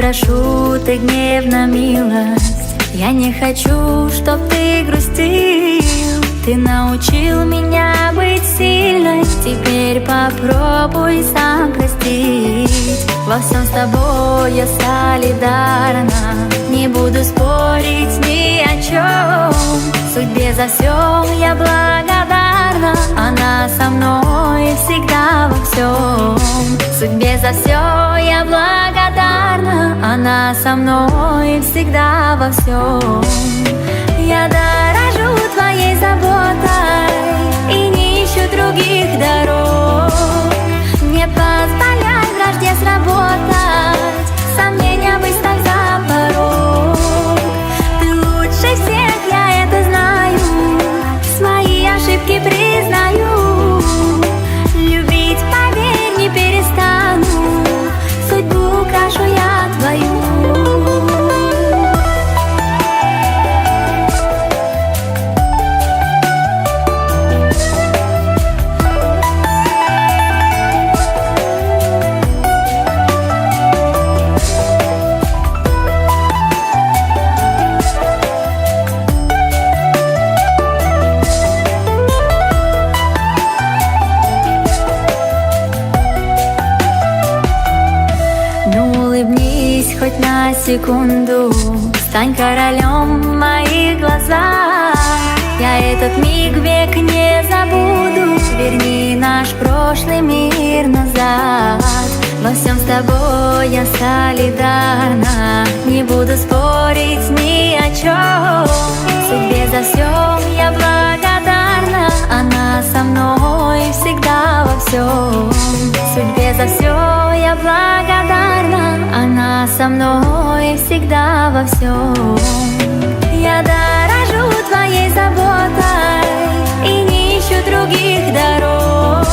прошу, ты гневна милость. Я не хочу, чтоб ты грустил. Ты научил меня быть сильной, теперь попробуй сам простить. Во всем с тобой я солидарна, не буду спорить ни о чем. Судьбе за все я благодарна, она со мной всегда во всем. Судьбе за все я благодарна, она со мной всегда во всем. Я дорожу твоей заботой и не ищу других дорог. Не позволяй вражде сработать, сомнения выставь за порог. Ты лучше всех, я это знаю, свои ошибки признаю. Любить, поверь, не перестану, судьбу украшу я твою. Хоть на секунду, стань королем в моих глазах. Я этот миг век не забуду, верни наш прошлый мир назад. Во всем с тобой я солидарна, не буду спорить ни о чем. Судьбе за все я благодарна, она со мной всегда во всем. Судьбе за все я благодарна, она со мной всегда во всем. Я дорожу твоей заботой и не ищу других дорог.